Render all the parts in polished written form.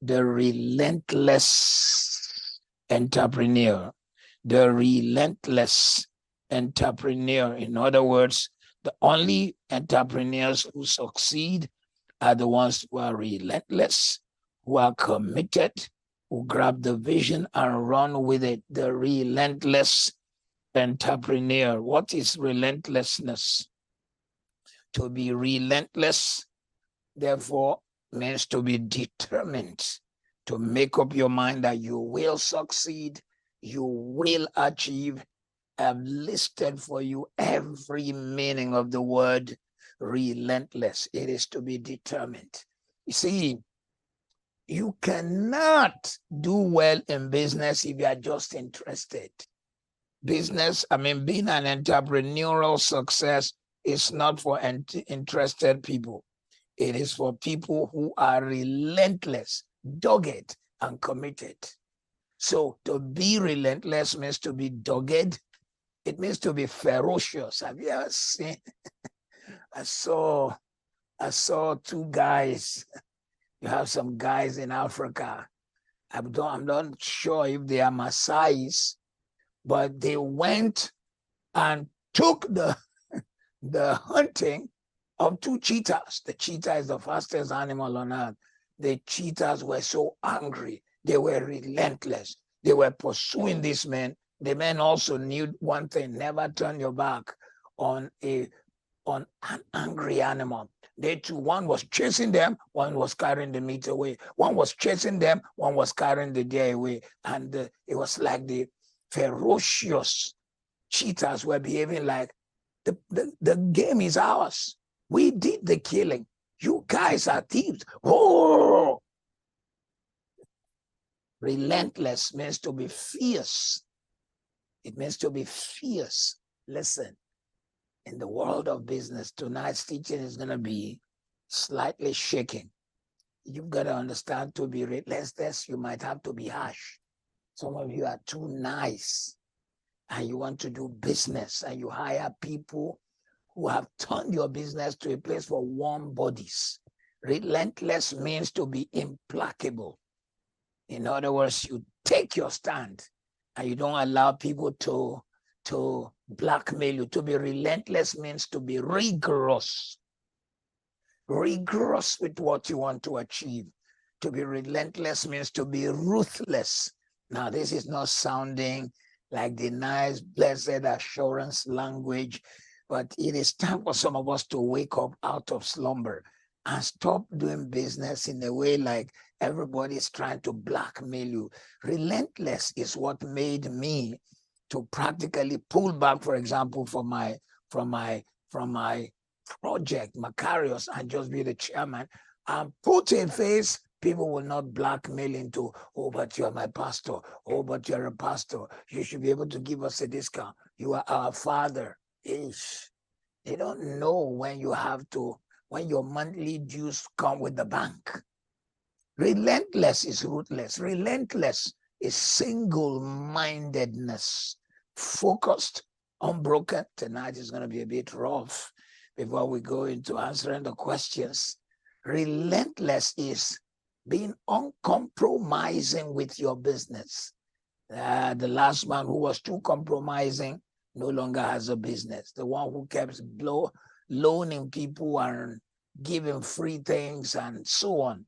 the relentless entrepreneur. The relentless entrepreneur. In other words, the only entrepreneurs who succeed are the ones who are relentless, who are committed, who grab the vision and run with it. The relentless entrepreneur. What is relentlessness? To be relentless, therefore, means to be determined, to make up your mind that you will succeed, you will achieve. I've listed for you every meaning of the word relentless. It is to be determined. You see, you cannot do well in business if you are just interested. Being an entrepreneurial success is not for interested people. It is for people who are relentless, dogged, and committed. So to be relentless means to be dogged. It means to be ferocious. Have you ever seen? I saw two guys. You have some guys in Africa. I'm not sure if they are Maasais, but they went and took the hunting of two cheetahs. The cheetah is the fastest animal on earth. The cheetahs were so angry. They were relentless. They were pursuing these men. The men also knew one thing: never turn your back on an angry animal. They too, one was chasing them, one was carrying the meat away. One was chasing them, one was carrying the deer away. And it was like the ferocious cheetahs were behaving like the game is ours. We did the killing. You guys are thieves. Oh! Relentless means to be fierce. It means to be fierce. Listen, in the world of business, tonight's teaching is going to be slightly shaking. You've got to understand, to be relentless, you might have to be harsh. Some of you are too nice and you want to do business and you hire people who have turned your business to a place for warm bodies. Relentless means to be implacable. In other words, you take your stand and you don't allow people to blackmail you. To be relentless means to be rigorous. Rigorous with what you want to achieve. To be relentless means to be ruthless. Now, this is not sounding like the nice, blessed assurance language, but it is time for some of us to wake up out of slumber and stop doing business in a way like everybody's trying to blackmail you. Relentless is what made me to practically pull back, for example, from my project, Macarius, and just be the chairman and put a face. People will not blackmail into, oh, but you're my pastor. Oh, but you're a pastor. You should be able to give us a discount. You are our father. Ish. They don't know when your monthly dues come with the bank. Relentless is ruthless. Relentless is single-mindedness, focused, unbroken. Tonight is going to be a bit rough before we go into answering the questions. Relentless is being uncompromising with your business. The last man who was too compromising no longer has a business. The one who kept loaning people and giving free things and so on.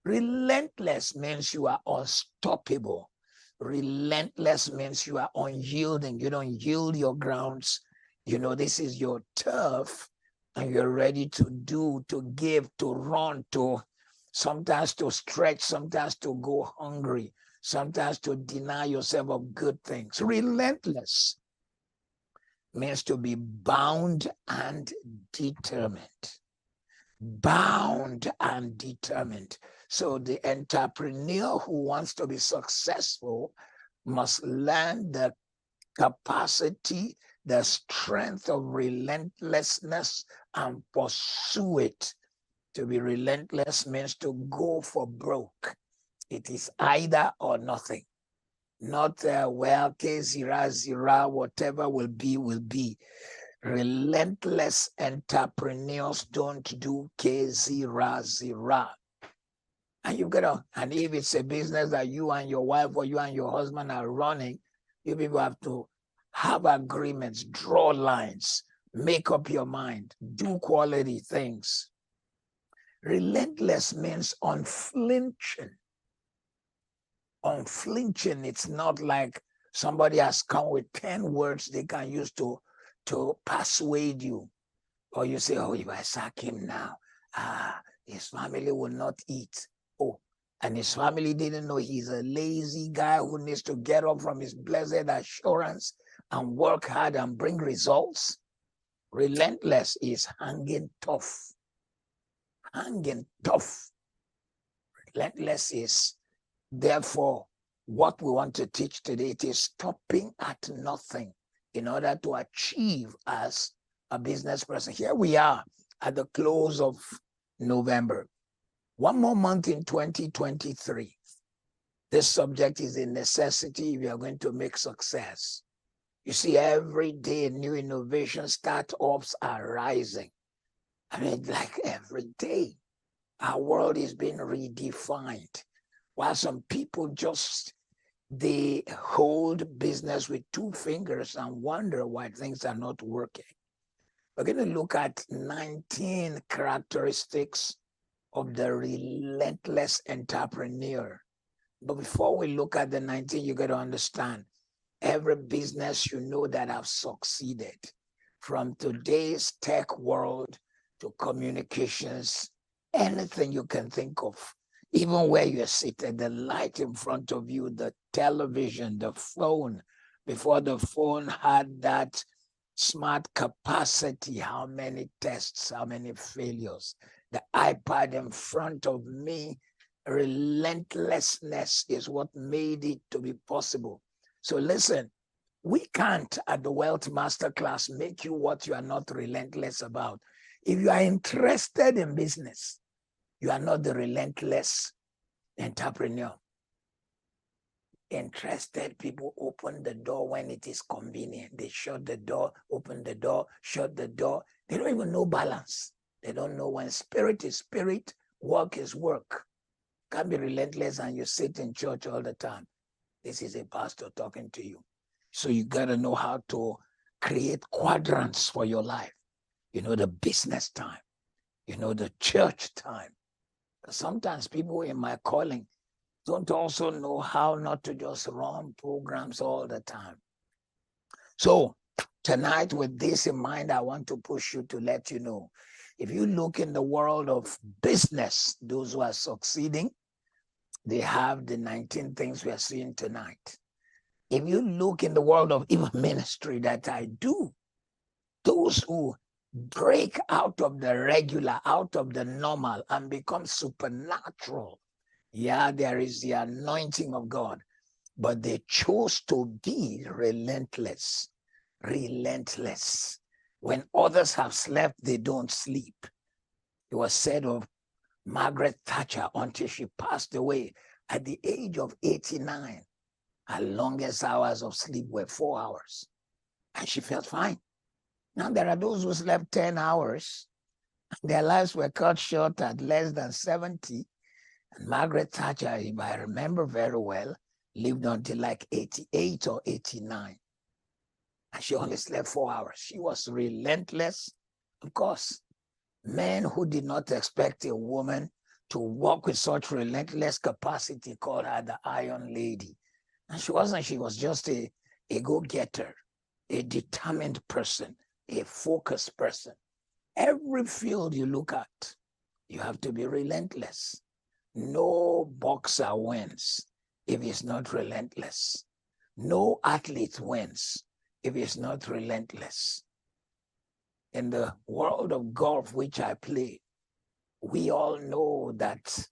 Relentless means you are unstoppable. Relentless means you are unyielding. You don't yield your grounds. You know, this is your turf and you're ready to do, to give, to run, to sometimes to stretch, sometimes to go hungry, sometimes to deny yourself of good things. Relentless means to be bound and determined. Bound and determined. So the entrepreneur who wants to be successful must learn the capacity, the strength of relentlessness and pursue it. To be relentless means to go for broke. It is either or nothing. Not well, K0, whatever will be, will be. Relentless entrepreneurs don't do K0. And and if it's a business that you and your wife or you and your husband are running, you people have to have agreements, draw lines, make up your mind, do quality things. Relentless means unflinching. Unflinching, it's not like somebody has come with 10 words they can use to persuade you. Or you say, oh, if I sack him now, his family will not eat. Oh, and his family didn't know he's a lazy guy who needs to get up from his blessed assurance and work hard and bring results. Relentless is hanging tough. Hanging tough. Relentless is, therefore, what we want to teach today. It is stopping at nothing in order to achieve as a business person. Here we are at the close of November. One more month in 2023. This subject is a necessity if you are going to make success. You see, every day new innovation startups are rising. I mean, like every day, our world is being redefined. While some people they hold business with two fingers and wonder why things are not working. We're going to look at 19 characteristics of the relentless entrepreneur. But before we look at the 19, you got to understand every business you know that have succeeded, from today's tech world to communications, anything you can think of, even where you're seated, the light in front of you, the television, the phone, before the phone had that smart capacity, how many tests, how many failures. The iPad in front of me, relentlessness is what made it to be possible. So listen, we can't at the Wealth Masterclass make you what you are not relentless about. If you are interested in business, you are not the relentless entrepreneur. Interested people open the door when it is convenient. They shut the door, open the door, shut the door. They don't even know balance. They don't know when spirit is spirit, work is work. Can't be relentless and you sit in church all the time. This is a pastor talking to you. So you got to know how to create quadrants for your life. You know, the business time, you know, the church time. Sometimes people in my calling don't also know how not to just run programs all the time. So tonight, with this in mind, I want to push you to let you know, if you look in the world of business, those who are succeeding, they have the 19 things we are seeing tonight. If you look in the world of even ministry that I do, those who break out of the regular, out of the normal, and become supernatural, yeah, there is the anointing of God, but they chose to be relentless. Relentless. When others have slept, they don't sleep. It was said of Margaret Thatcher until she passed away at the age of 89. Her longest hours of sleep were 4 hours, and she felt fine. Now, there are those who slept 10 hours. Their lives were cut short at less than 70. And Margaret Thatcher, if I remember very well, lived until like 88 or 89. And she only slept 4 hours. She was relentless. Of course, men who did not expect a woman to walk with such relentless capacity called her the Iron Lady. And she wasn't. She was just a go-getter, a determined person, a focused person. Every field you look at, you have to be relentless. No boxer wins if he's not relentless. No athlete wins if he's not relentless. In the world of golf, which I play, we all know that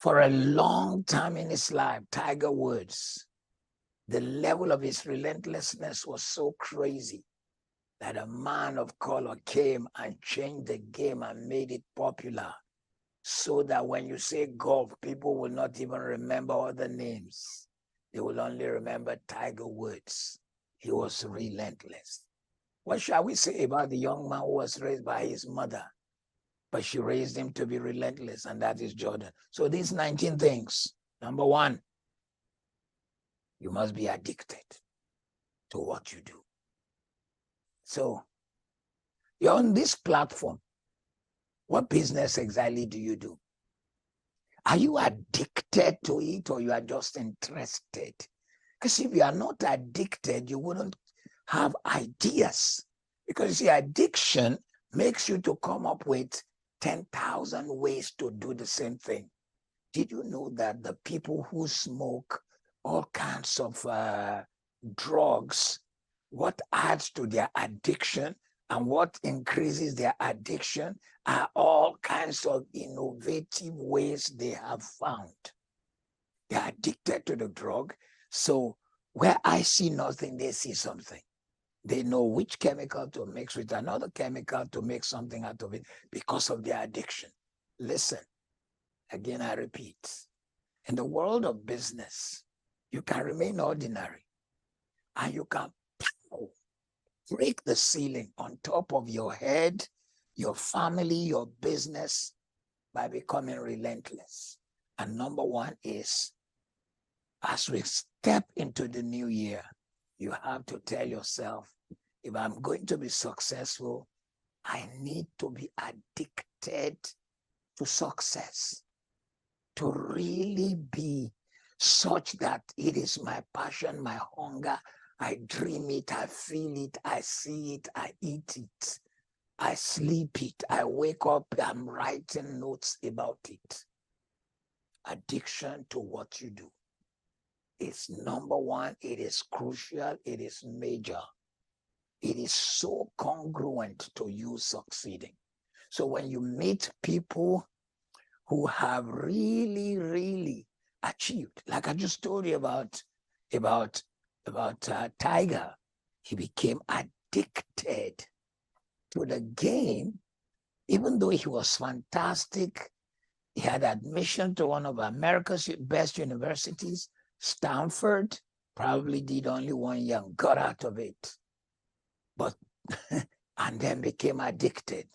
for a long time in his life, Tiger Woods, the level of his relentlessness was so crazy that a man of color came and changed the game and made it popular, so that when you say golf, people will not even remember other names. They will only remember Tiger Woods. He was relentless. What shall we say about the young man who was raised by his mother? but she raised him to be relentless, and that is Jordan. So these 19 things. Number one, you must be addicted to what you do. So you're on this platform. What business exactly do you do? Are you addicted to it, or you are just interested? Because if you are not addicted, you wouldn't have ideas. Because you see, addiction makes you to come up with 10,000 ways to do the same thing. Did you know that the people who smoke all kinds of drugs, what adds to their addiction and what increases their addiction are all kinds of innovative ways they have found. They're addicted to the drug. So where I see nothing, they see something. They know which chemical to mix with another chemical to make something out of it because of their addiction. Listen, again, I repeat, in the world of business, you can remain ordinary and you can break the ceiling on top of your head, your family, your business by becoming relentless. And number one is, as we step into the new year, you have to tell yourself, if I'm going to be successful, I need to be addicted to success, to really be such that it is my passion, my hunger. I dream it, I feel it, I see it, I eat it, I sleep it, I wake up, I'm writing notes about it. Addiction to what you do. It's number one, it is crucial, it is major. It is so congruent to you succeeding. So when you meet people who have really, really achieved, like I just told you about Tiger, he became addicted to the game, even though he was fantastic. He had admission to one of America's best universities, Stanford, probably did only 1 year and got out of it. But, and then became addicted.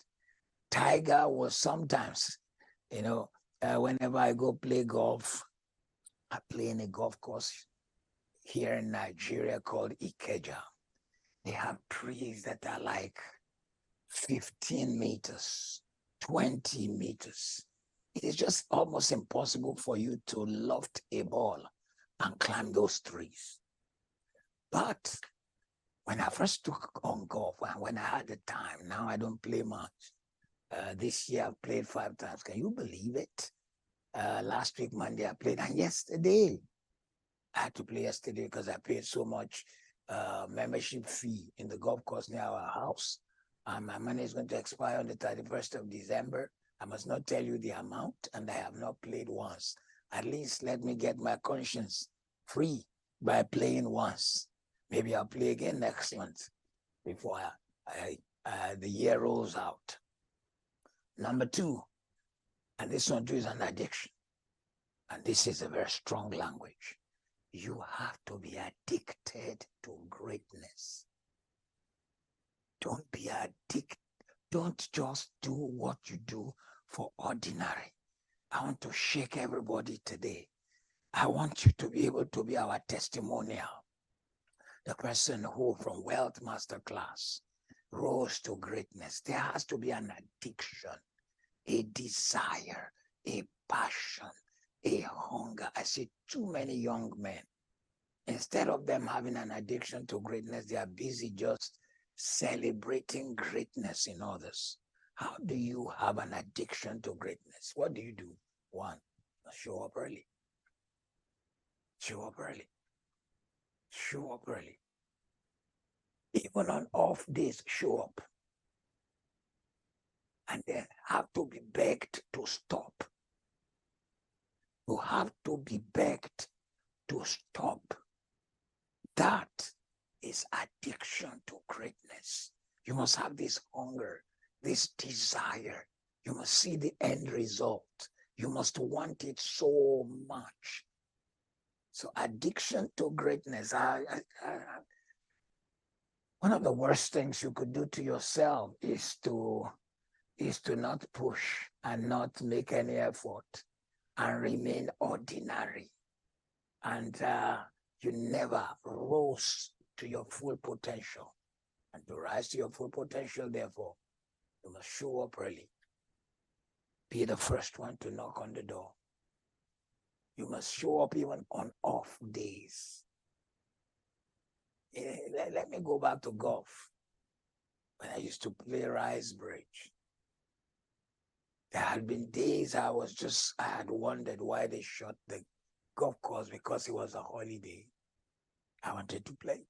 Tiger was sometimes, whenever I go play golf, I play in a golf course here in Nigeria called Ikeja. They have trees that are like 15 meters, 20 meters. It is just almost impossible for you to loft a ball and climb those trees. But when I first took on golf, when I had the time, now I don't play much. This year I've played 5 times. Can you believe it? Last week, Monday, I played, and yesterday, I had to play yesterday because I paid so much membership fee in the golf course near our house. My money is going to expire on the 31st of December. I must not tell you the amount, and I have not played once. At least let me get my conscience free by playing once. Maybe I'll play again next month before the year rolls out. Number 2, and this one too is an addiction. And this is a very strong language. You have to be addicted to greatness. Don't be addicted. Don't just do what you do for ordinary. I want to shake everybody today. I want you to be able to be our testimonial. The person who from Wealth Masterclass rose to greatness. There has to be an addiction, a desire, a passion, a hunger. I see too many young men. Instead of them having an addiction to greatness, they are busy just celebrating greatness in others. How do you have an addiction to greatness? What do you do? 1, show up early. Show up early. Show up early. Even on off days, show up. And then have to be begged to stop. You have to be begged to stop. That is addiction to greatness. You must have this hunger, this desire. You must see the end result. You must want it so much. So addiction to greatness, one of the worst things you could do to yourself is to is to not push and not make any effort and remain ordinary. And you never rose to your full potential. And to rise to your full potential, therefore, you must show up early. Be the first one to knock on the door. You must show up even on off days. Let me go back to golf. When I used to play Rice Bridge, there had been days I had wondered why they shut the golf course because it was a holiday. I wanted to play.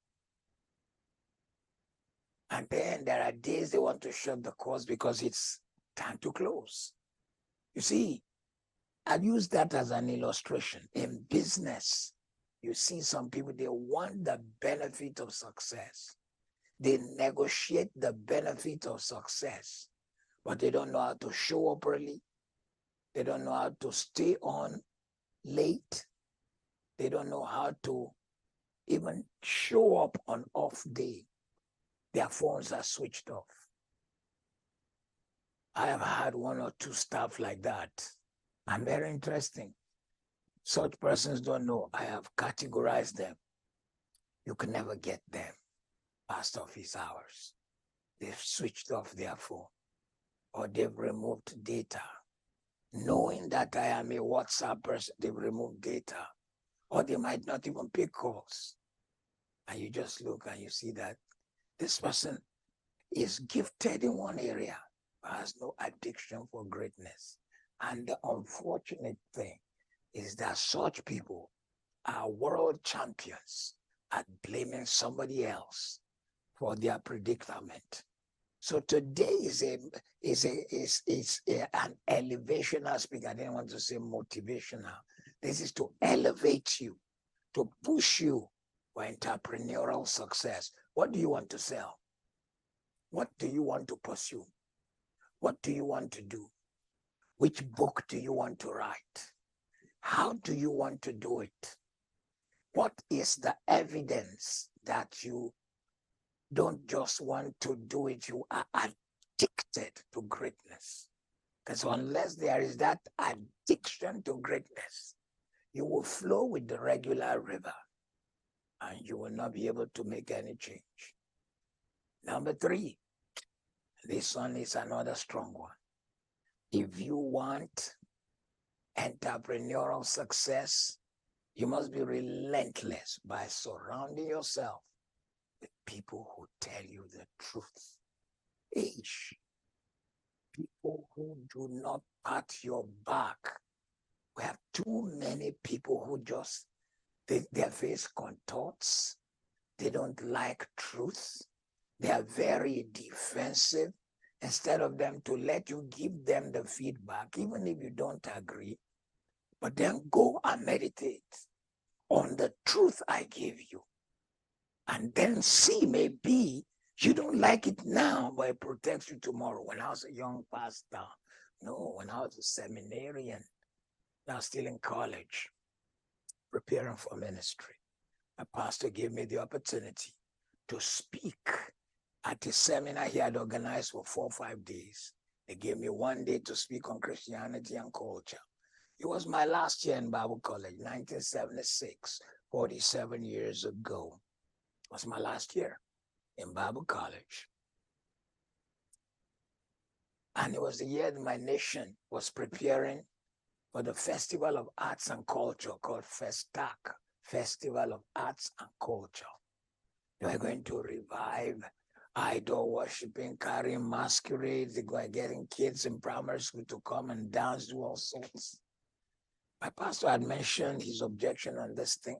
And then there are days they want to shut the course because it's time to close. You see, I've used that as an illustration. In business, you see some people, they want the benefit of success. They negotiate the benefit of success, but they don't know how to show up early. They don't know how to stay on late. They don't know how to even show up on off day. Their phones are switched off. I have had one or two staff like that. And very interesting. Such persons don't know. I have categorized them. You can never get them past office hours. They've switched off their phone or they've removed data. Knowing that I am a WhatsApp person, they've removed data. Or they might not even pick calls. And you just look and you see that this person is gifted in one area, but has no addiction for greatness. And the unfortunate thing is that such people are world champions at blaming somebody else for their predicament. So today is an elevational speaker. I didn't want to say motivational. This is to elevate you, to push you for entrepreneurial success. What do you want to sell? What do you want to pursue? What do you want to do? Which book do you want to write? How do you want to do it? What is the evidence that you don't just want to do it, you are addicted to greatness? Because unless there is that addiction to greatness, you will flow with the regular river and you will not be able to make any change. Number 3, this one is another strong one. If you want entrepreneurial success, you must be relentless by surrounding yourself with people who tell you the truth. People who do not pat your back. We have too many people who just, their face contorts. They don't like truth. They are very defensive. Instead of them to let you give them the feedback, even if you don't agree, but then go and meditate on the truth I give you. And then see, maybe you don't like it now, but it protects you tomorrow. When I was a young pastor, when I was a seminarian, I was still in college, preparing for ministry, my pastor gave me the opportunity to speak at a seminar he had organized for 4 or 5 days. They gave me 1 day to speak on Christianity and culture. It was my last year in Bible college, 1976, 47 years ago. It was my last year in Bible college. And it was the year that my nation was preparing for the Festival of Arts and Culture called Festac, Festival of Arts and Culture. They were going to revive idol worshiping, carrying masquerades. They were getting kids in primary school to come and dance, do all sorts. My pastor had mentioned his objection on this thing.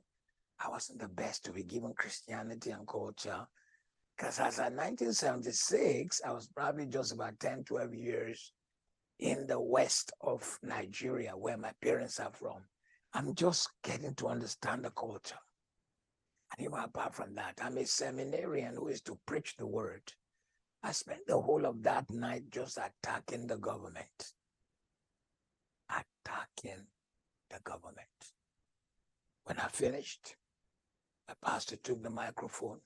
I wasn't the best to be given Christianity and culture, because as of 1976, I was probably just about 10, 12 years in the west of Nigeria, where my parents are from. I'm just getting to understand the culture. And even apart from that, I'm a seminarian who is to preach the word. I spent the whole of that night just attacking the government. Attacking the government. When I finished, my pastor took the microphone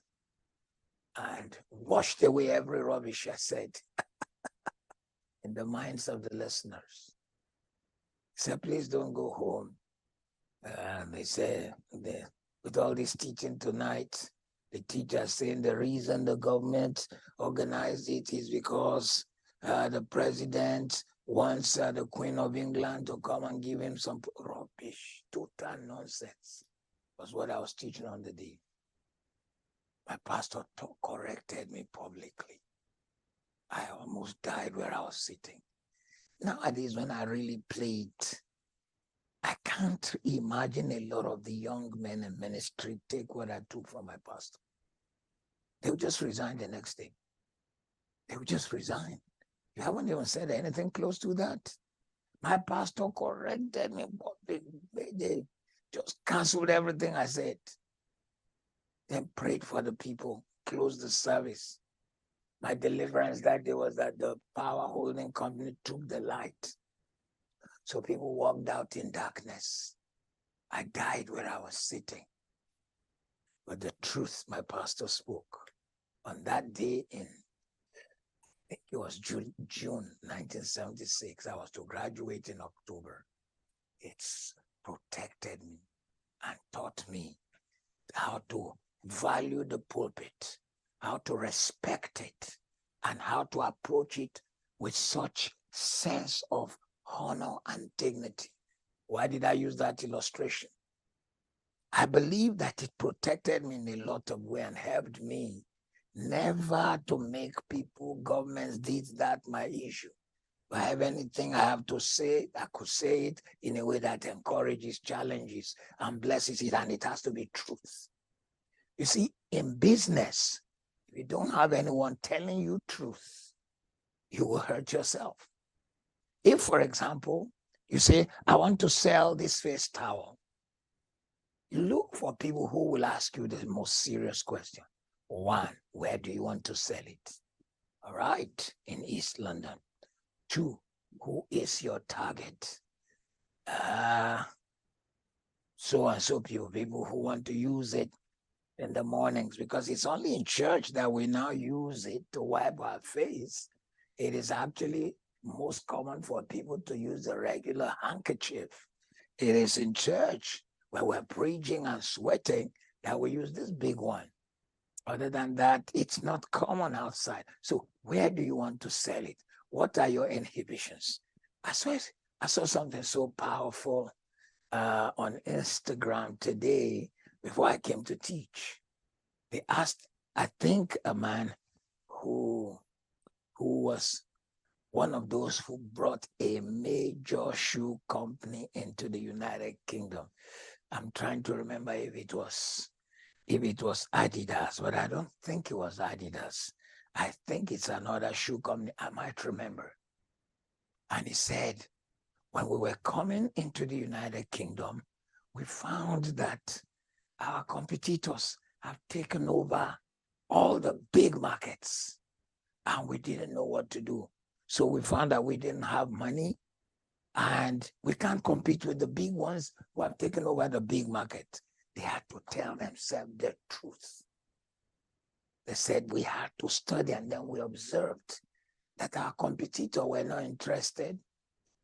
and washed away every rubbish I said. in the minds of the listeners. He said, please don't go home. And they said, with all this teaching tonight, the teacher saying the reason the government organized it is because the president wants the Queen of England to come and give him some rubbish, total nonsense. Was what I was teaching on the day. My pastor corrected me publicly. I almost died where I was sitting. Nowadays, when I really played, I can't imagine a lot of the young men in ministry take what I took from my pastor. They would just resign the next day. They would just resign. You haven't even said anything close to that. My pastor corrected me. They just canceled everything I said. Then prayed for the people, closed the service. My deliverance that day was that the power holding company took the light. So people walked out in darkness. I died where I was sitting. But the truth my pastor spoke on that day in, I think it was June 1976. I was to graduate in October. It's protected me and taught me how to value the pulpit, how to respect it, and how to approach it with such sense of honor and dignity. Why did I use that illustration? I believe that it protected me in a lot of ways and helped me never to make people, governments, this, that, my issue. If I have anything I have to say, I could say it in a way that encourages, challenges, and blesses it, and it has to be truth. You see, in business, if you don't have anyone telling you truth, you will hurt yourself. If, for example, you say, I want to sell this face towel, you look for people who will ask you the most serious question. One, where do you want to sell it? All right, in East London. Two, who is your target? So and so people who want to use it in the mornings, because it's only in church that we now use it to wipe our face. It is actually most common for people to use a regular handkerchief. It is in church where we're preaching and sweating that we use this big one. Other than that, it's not common outside. So where do you want to sell it? What are your inhibitions? I saw something so powerful on Instagram today before I came to teach. They asked, I think, a man who was one of those who brought a major shoe company into the United Kingdom. I'm trying to remember if it was Adidas, but I don't think it was Adidas. I think it's another shoe company. I might remember. And he said, when we were coming into the United Kingdom, we found that our competitors have taken over all the big markets, and we didn't know what to do. So we found that we didn't have money, and we can't compete with the big ones who have taken over the big market. They had to tell themselves the truth. They said we had to study, and then we observed that our competitors were not interested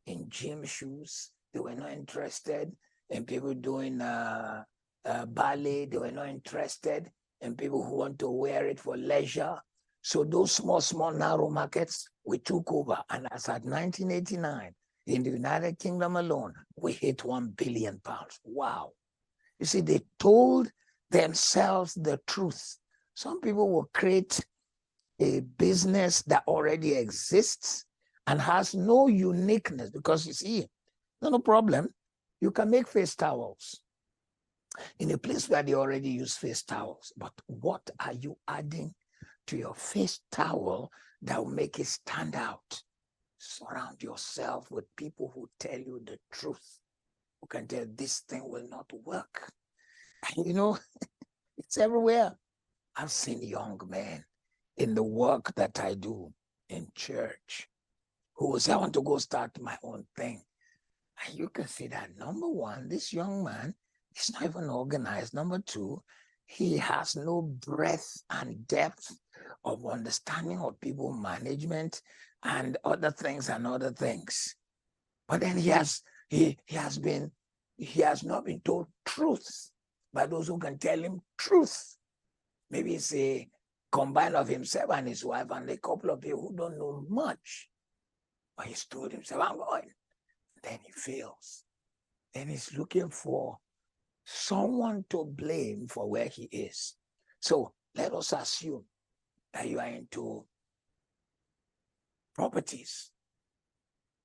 in gym shoes. They were not interested in people doing ballet. They were not interested in people who want to wear it for leisure. So those small, narrow markets, we took over. And as at 1989, in the United Kingdom alone, we hit £1 billion. Wow. You see, they told themselves the truth. Some people will create a business that already exists and has no uniqueness, because you see, no problem. You can make face towels in a place where they already use face towels. But what are you adding to your face towel that will make it stand out? Surround yourself with people who tell you the truth, who can tell this thing will not work. And you know, it's everywhere. I've seen young men in the work that I do in church who will say, I want to go start my own thing. And you can see that, number one, this young man is not even organized. Number two, he has no breadth and depth of understanding of people management and other things and other things. But then he has not been told truth by those who can tell him truth. Maybe it's a combine of himself and his wife and a couple of people who don't know much. But he's told himself, I'm going. Then he fails. Then he's looking for someone to blame for where he is. So let us assume that you are into properties.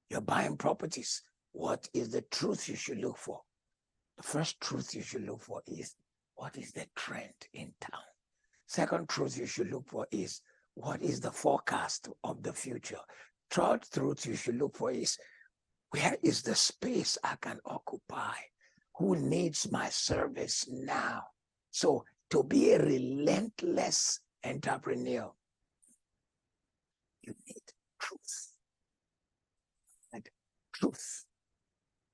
You're buying properties. What is the truth you should look for? The first truth you should look for is, what is the trend in town? Second truth you should look for is, what is the forecast of the future? Third truth you should look for is, where is the space I can occupy? Who needs my service now? So to be a relentless entrepreneur, you need truth. And truth.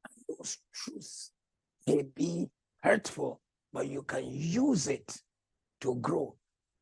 And those truths may be hurtful, but you can use it to grow.